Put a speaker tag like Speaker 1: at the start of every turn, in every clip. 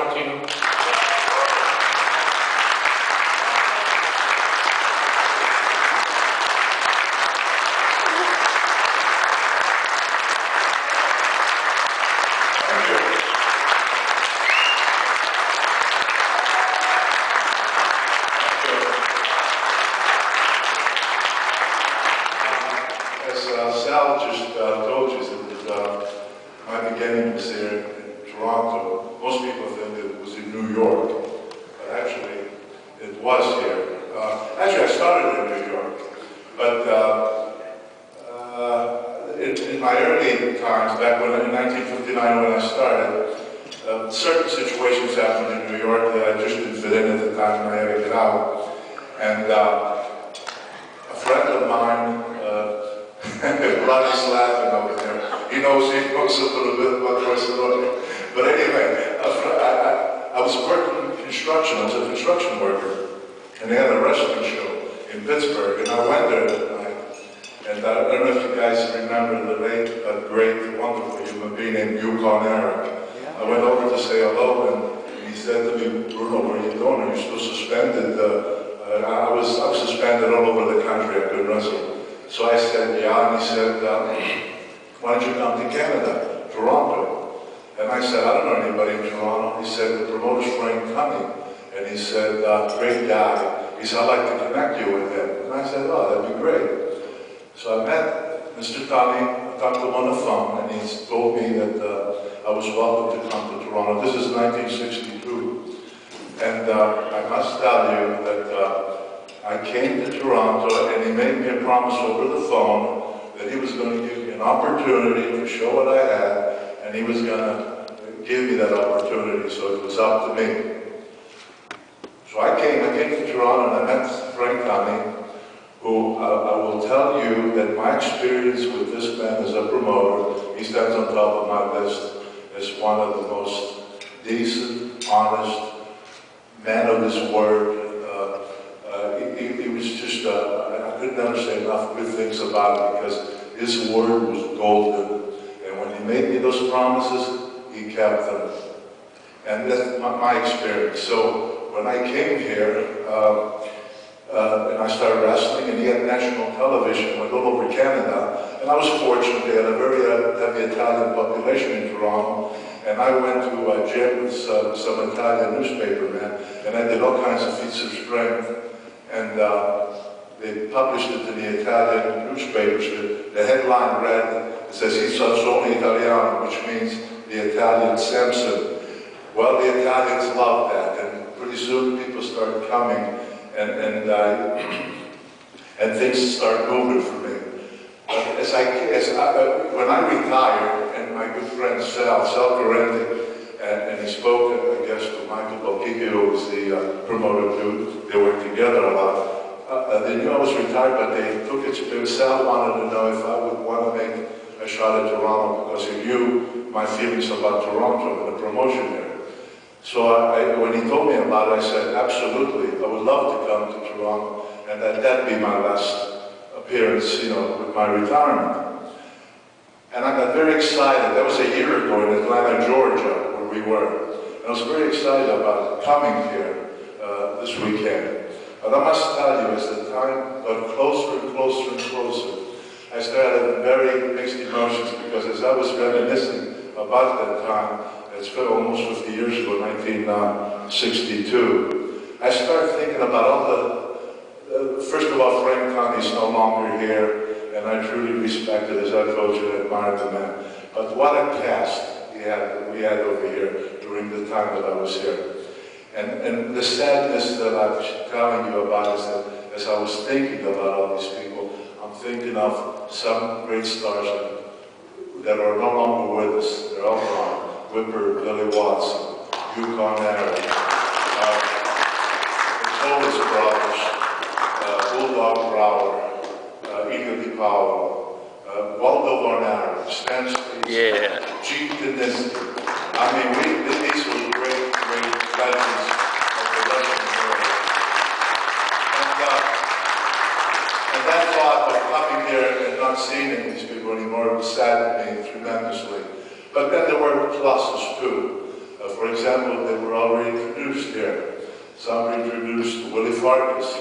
Speaker 1: Sammartino.
Speaker 2: Sal just told you that my beginning was here in Toronto. Most people think it was in New York, but actually it was here. Actually, I started in New York, but in my early times, back when in 1959 when I started, certain situations happened in New York that I just didn't fit in at the time and I had to get out. And a friend of mine, Roddy's laughing over there. He knows a little bit about Wrestlereunion. But anyway, I was working in construction. I was a construction worker. And they had a wrestling show in Pittsburgh. And I went there that night. And I don't know if you guys remember the late, great, wonderful human being named Yukon Eric. I went over to say hello, and he said to me, Bruno, where are you going? Are you still suspended? I was suspended all over the country. I couldn't wrestle. So I said, yeah, and he said, why don't you come to Canada, Toronto? And I said, I don't know anybody in Toronto. He said, the promoter's Frank Cunning. And he said, great guy. He said, I'd like to connect you with him. And I said, oh, that'd be great. So I met Mr. Cunning, I talked to him on the phone, and he told me that I was welcome to come to Toronto. This is 1962. And I must tell you that I came to Toronto, and he made me a promise over the phone that he was going to give me an opportunity to show what I had, and he was going to give me that opportunity, so it was up to me. So I came to Toronto, and I met Frank Cunning, who I will tell you that my experience with this man as a promoter, he stands on top of my list as one of the most decent, honest men of his word. He was just, I could never say enough good things about him because his word was golden. And when he made me those promises, he kept them. And that's my experience. So when I came here, and I started wrestling, and he had national television, went all over Canada. And I was fortunate, they had a very heavy Italian population in Toronto. And I went to a gym with some Italian newspapermen, and I did all kinds of feats of strength. And they published it in the Italian newspapers. The headline read, it says, "Il Sansone Italiano," which means the Italian Samson. Well, the Italians loved that, and pretty soon people started coming, and things started moving for me. When I retired, and my good friend Sal Correnti, and he spoke, I guess, to Michael Balkiki, who was the promoter too. They worked together a lot. They knew I was retired, but they took it. Sal wanted to know if I would want to make a shot at Toronto because he knew my feelings about Toronto and the promotion there. So when he told me about it, I said, absolutely, I would love to come to Toronto, and that'd be my last appearance, with my retirement. And I got very excited. That was a year ago in Atlanta, Georgia, where we were. And I was very excited about coming here this weekend. But I must tell you, as the time got closer and closer and closer, I started having very mixed emotions because as I was reminiscing about that time, it's been almost 50 years ago, 1962, I started thinking about all first of all, Frank Conley's no longer here, and I truly respect it, as I told you, and admired the man. But what a past we had over here during the time that I was here. And the sadness that I'm telling you about is that as I was thinking about all these people, I'm thinking of some great stars that are no longer with us. They're all gone. Whipper, Billy Watson, Yukon Eric, the Solis brothers, Bulldog Brower, Igor DiPaolo, Waldo Varnaro, Stan Stacey, Gene Denucci. I mean, these were great legends of the wrestling world. And that thought of coming here and not seeing these people anymore saddened me tremendously. But then there were pluses too. For example, example, they were already introduced here. Somebody introduced Willie Farkus.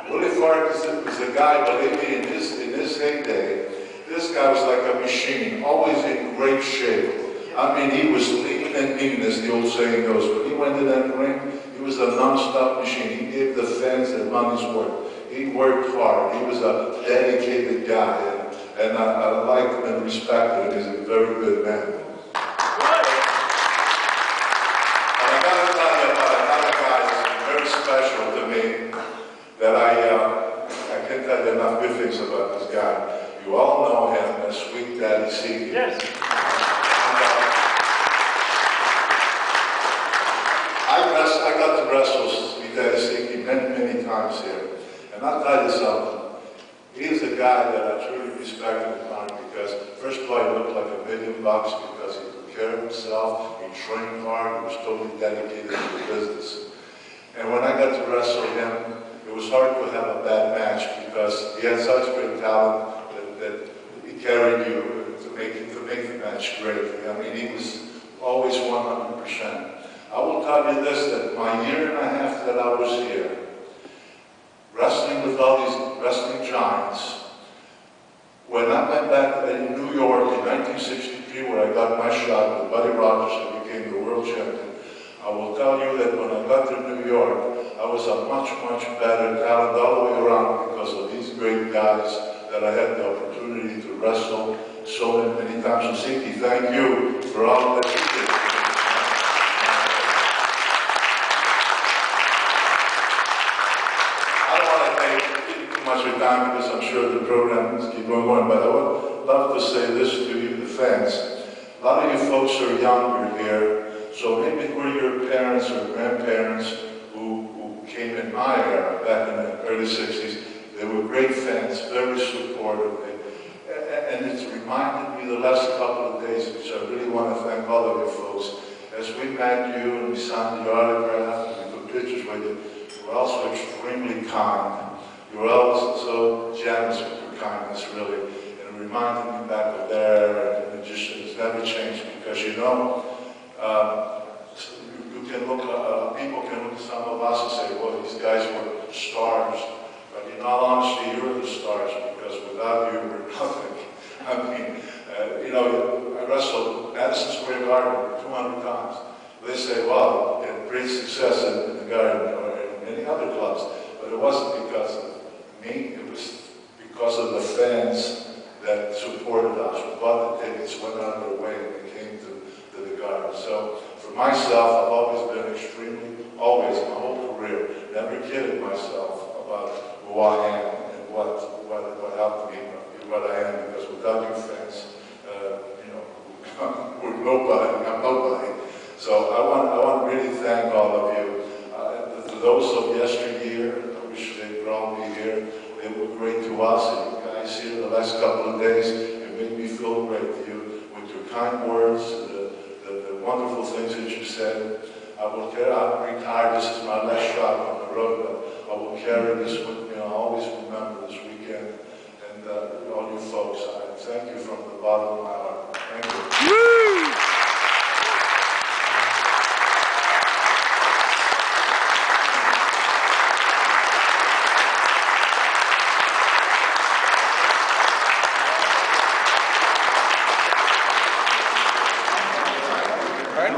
Speaker 2: Willie Farkus was a guy, believe me, in his heyday, this guy was like a machine, always in great shape. I mean, he was lean and mean, as the old saying goes. When he went in that ring, he was a non-stop machine. He gave the fans their money's worth. He worked hard. He was a dedicated guy, and I liked him and respected him. He's a very good man. And I gotta tell you about another guy that's very special to me, that I can't tell you enough good things about this guy. You all know him as Sweet Daddy Siki.
Speaker 1: Yes.
Speaker 2: I got to wrestle Sweet Daddy Siki many times here. And I'll tell you something. He's a guy that I truly respect and admire because, first of all, he looked like $1 million because he took care of himself, he trained hard, he was totally dedicated to the business. And when I got to wrestle him, it was hard to have a bad match because he had such great talent that he carried you to make the match great. I mean, he was always 100%. I will tell you this, that my year and a half that I was here, wrestling with all these wrestling giants, when I went back in New York in 1963, where I got my shot with Buddy Rogers and became the world champion, I will tell you that when I got to New York, I was a much better talent all the way around because of these great guys that I had the opportunity to wrestle so many times. So Siki, thank you for all that you did. I don't want to take too much of your time because I'm sure the program is keep going on, but I would love to say this to you, the fans. A lot of you folks are younger here, so maybe were your parents or grandparents who came in my era back in the early 60s. They were great fans, very supportive. And it's reminded me the last couple of days, which I really want to thank all of you folks. As we met you and we signed the autograph and we took pictures with you, you were also extremely kind. You were always so generous with your kindness, really. And it reminded me back of there, and it just has never changed because, you know, you can look, people can look at some of us and say, well, these guys were stars. But in all honesty, you're the stars because without you, we're nothing. I mean, you know, I wrestled Madison Square Garden 200 times. They say, well, you had great success in the Garden or in many other clubs. But it wasn't because of me, it was because of the fans that supported us, who bought the tickets, went out of their way, and came to the Garden. So for myself, I've always been extremely, always, my whole career, never kidded myself about who I am and what helped me be what I am, because without you fans, you know, we're nobody, I'm nobody. So I want to really thank all of you. To those of yesteryear, I wish they could all be here. They were great to us, and you guys here the last couple of days, it made me feel great to you with your kind words, the wonderful things that you said. I'm retired, this is my last shot on the road, but I will carry this with me. I'll always remember this weekend. And all you folks, I thank you from the bottom of my heart. Thank you. Woo!
Speaker 1: Right?